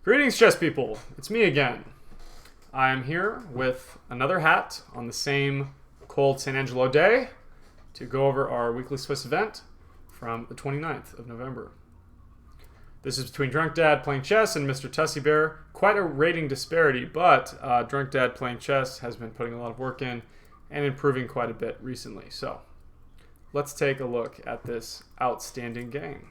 Greetings, chess people. It's me again. I am here with another hat on the same cold San Angelo day to go over our weekly Swiss event from the 29th of November. This is between Drunk Dad playing chess and Mr. Tussy Bear. Quite a rating disparity, but Drunk Dad playing chess has been putting a lot of work in and improving quite a bit recently. So let's take a look at this outstanding game.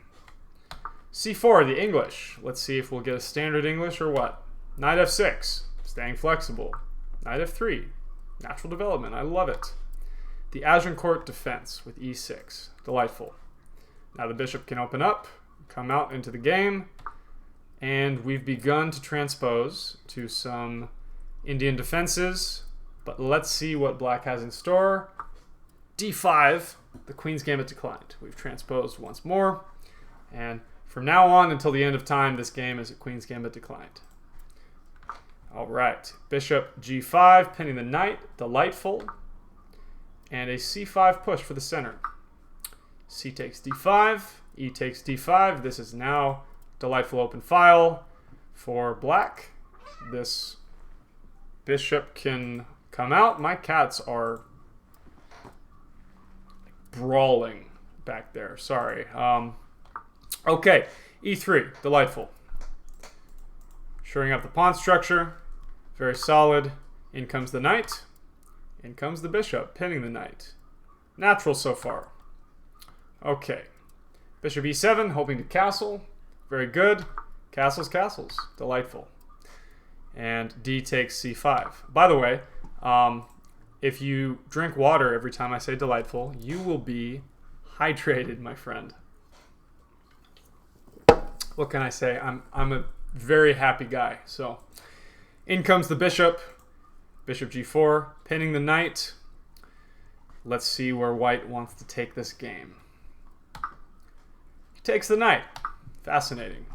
C4, the English. Let's see if we'll get a standard English or what. Knight f6, staying flexible. Knight f3, natural development. I love it. The Agincourt defense with e6, delightful. Now the bishop can open up, come out into the game, and we've begun to transpose to some Indian defenses, but let's see what black has in store. d5, the Queen's Gambit declined. We've transposed once more, and from now on until the end of time, this game is a Queen's Gambit declined. All right, bishop g5, pinning the knight, delightful, and a c5 push for the center. C takes d5, e takes d5. This is now delightful open file for black. This bishop can come out. My cats are brawling back there. Sorry. Okay, e3, delightful. Shoring up the pawn structure, very solid. In comes the knight. In comes the bishop, pinning the knight. Natural so far. Okay, bishop e7, hoping to castle. Very good. Castles, castles. Delightful. And d takes c5. By the way, if you drink water every time I say delightful, you will be hydrated, my friend. What can I say? I'm a very happy guy. So in comes the bishop. Bishop g4, pinning the knight. Let's see where white wants to take this game. He takes the knight. Fascinating.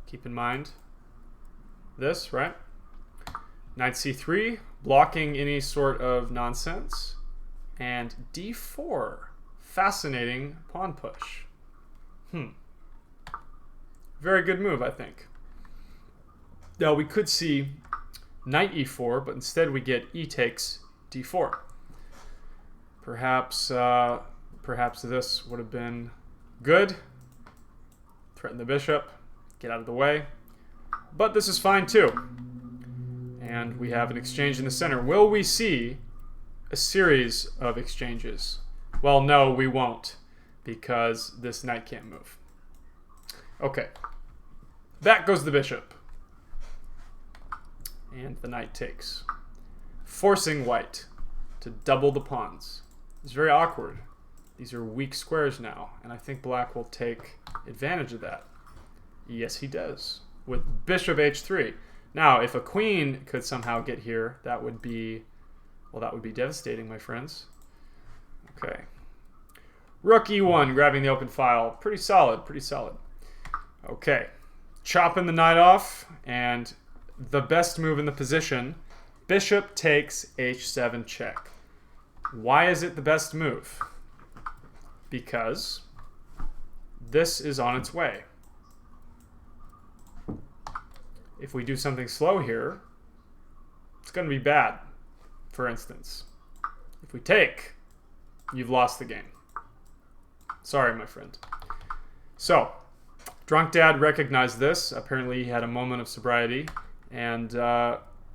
Keep in mind this, right? Knight c3, blocking any sort of nonsense. And d4, fascinating pawn push. Very good move, I think. Now we could see knight e4, but instead we get e takes d4. Perhaps this would have been good. Threaten the bishop, get out of the way. But this is fine too. And we have an exchange in the center. Will we see a series of exchanges? Well, no, we won't, because this knight can't move. Okay. Back goes the bishop. And the knight takes. Forcing white to double the pawns. It's very awkward. These are weak squares now, and I think black will take advantage of that. Yes, he does. With bishop h3. Now, if a queen could somehow get here, that would be, well, that would be devastating, my friends. Okay. Rook e1, grabbing the open file. Pretty solid, pretty solid. Okay. Chopping the knight off, and the best move in the position, bishop takes h7 check. Why is it the best move? Because this is on its way. If we do something slow here, it's going to be bad. For instance, if we take, you've lost the game. Sorry, my friend. So, Drunk Dad recognized this. Apparently he had a moment of sobriety, and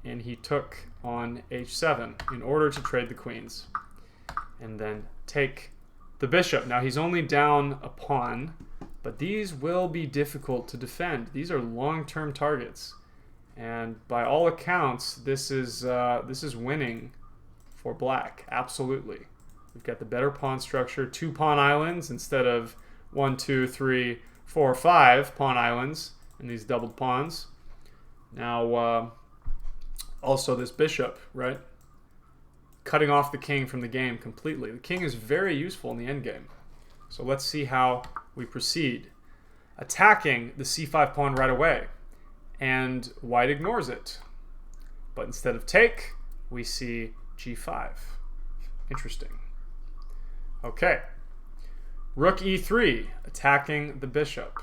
he took on h7 in order to trade the queens and then take the bishop. Now he's only down a pawn, but these will be difficult to defend. These are long-term targets, and by all accounts, this is winning for black. Absolutely. We've got the better pawn structure, 2 pawn islands instead of 1, 2, 3, 4, 5 pawn islands and these doubled pawns. Now, also this bishop, right? Cutting off the king from the game completely. The king is very useful in the endgame. So let's see how we proceed. Attacking the c5 pawn right away. And white ignores it. But instead of take, we see g5. Interesting. Okay. Rook e3, attacking the bishop.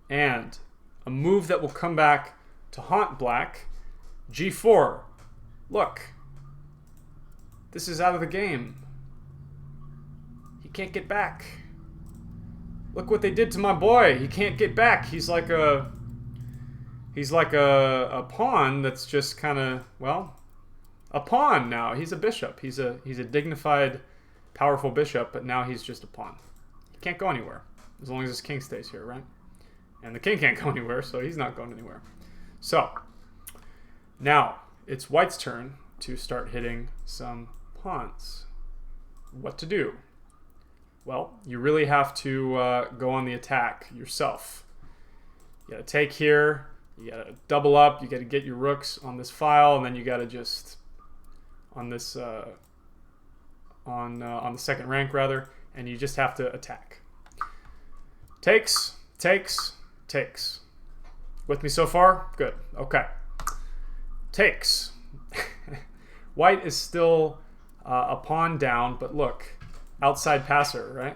And a move that will come back to haunt black. G4. Look. This is out of the game. He can't get back. Look what they did to my boy. He can't get back. He's like a pawn that's just kind of, well, a pawn now. He's a bishop. He's a dignified, powerful bishop, but now he's just a pawn. He can't go anywhere as long as his king stays here, right? And the king can't go anywhere, so he's not going anywhere. So now it's white's turn to start hitting some pawns. What to do? Well, you really have to go on the attack yourself. You got to take here. You got to double up. You got to get your rooks on this file, and then you got to just on this on the second rank rather, and you just have to attack. Takes, takes, takes. With me so far? Good. Okay. Takes. White is still a pawn down, but look. Outside passer, right?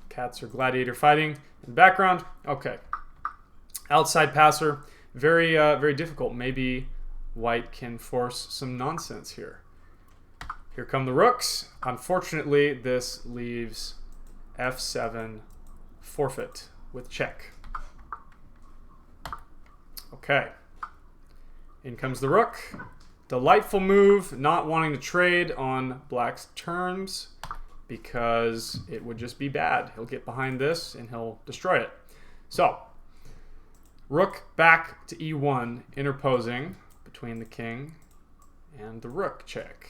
Cats are gladiator fighting in the background. Okay. Outside passer. Very, very difficult. Maybe white can force some nonsense here. Here come the rooks. Unfortunately, this leaves f7 forfeit with check. Okay. In comes the rook. Delightful move, not wanting to trade on black's terms because it would just be bad. He'll get behind this and he'll destroy it. So, rook back to e1, interposing between the king and the rook check.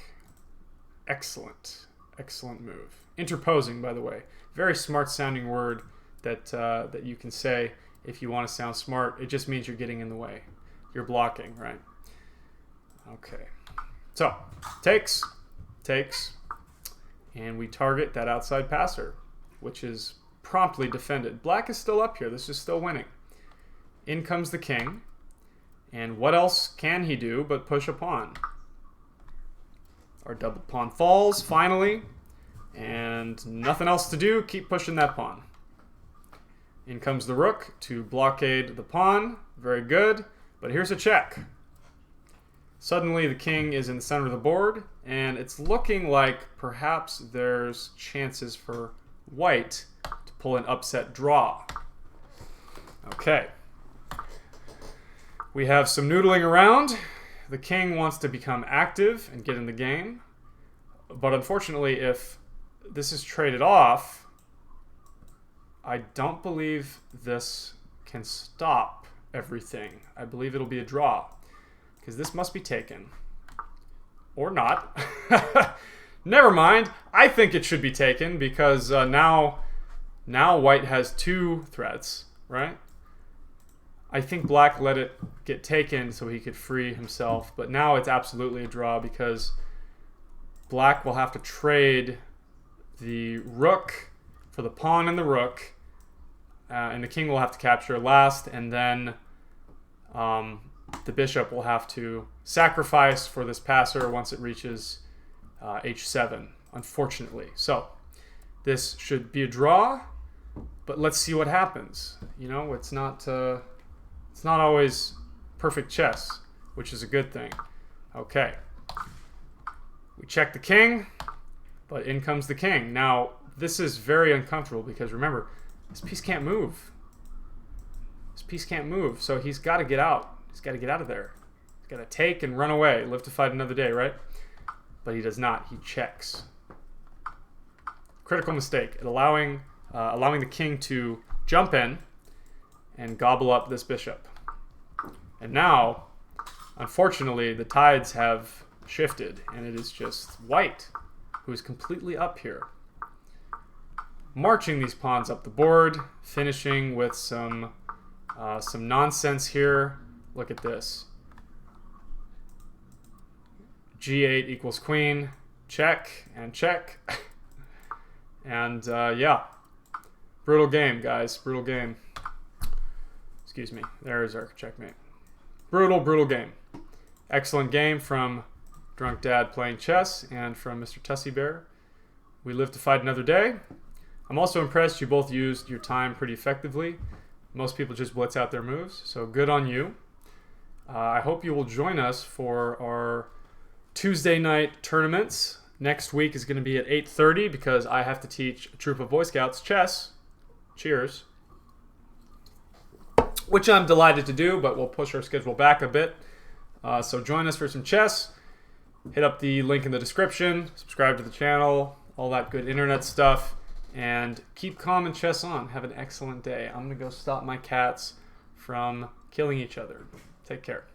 Excellent, excellent move. Interposing, by the way. Very smart sounding word that, that you can say if you want to sound smart. It just means you're getting in the way. You're blocking, right? Okay, so takes, takes, and we target that outside passer, which is promptly defended. Black is still up here. This is still winning. In comes the king, and what else can he do but push a pawn? Our double pawn falls, finally, and nothing else to do. Keep pushing that pawn. In comes the rook to blockade the pawn. Very good, but here's a check. Suddenly the king is in the center of the board, and it's looking like perhaps there's chances for white to pull an upset draw. Okay. We have some noodling around. The king wants to become active and get in the game, but unfortunately if this is traded off, I don't believe this can stop everything. I believe it'll be a draw. Because this must be taken. Or not. Never mind. I think it should be taken because now white has two threats, right? I think black let it get taken so he could free himself. But now it's absolutely a draw because black will have to trade the rook for the pawn and the rook. And the king will have to capture last. And then the bishop will have to sacrifice for this passer once it reaches h7, unfortunately. So this should be a draw, but let's see what happens. You know, it's not always perfect chess, which is a good thing. Okay. We check the king, but in comes the king. Now, this is very uncomfortable because remember, this piece can't move. This piece can't move, so he's got to get out. He's got to get out of there. He's got to take and run away. Live to fight another day, right? But he does not. He checks. Critical mistake at allowing the king to jump in and gobble up this bishop. And now, unfortunately, the tides have shifted, and it is just white who is completely up here. Marching these pawns up the board, finishing with some nonsense here. Look at this. G8 equals queen. Check and check. And yeah. Brutal game, guys. Brutal game. Excuse me. There's our checkmate. Brutal, brutal game. Excellent game from Drunk Dad Playing Chess and from Mr. Tussie Bear. We live to fight another day. I'm also impressed you both used your time pretty effectively. Most people just blitz out their moves, so good on you. I hope you will join us for our Tuesday night tournaments. Next week is going to be at 8:30 because I have to teach a troop of Boy Scouts chess. Cheers. Which I'm delighted to do, but we'll push our schedule back a bit. So join us for some chess. Hit up the link in the description. Subscribe to the channel. All that good internet stuff. And keep calm and chess on. Have an excellent day. I'm going to go stop my cats from killing each other. Take care.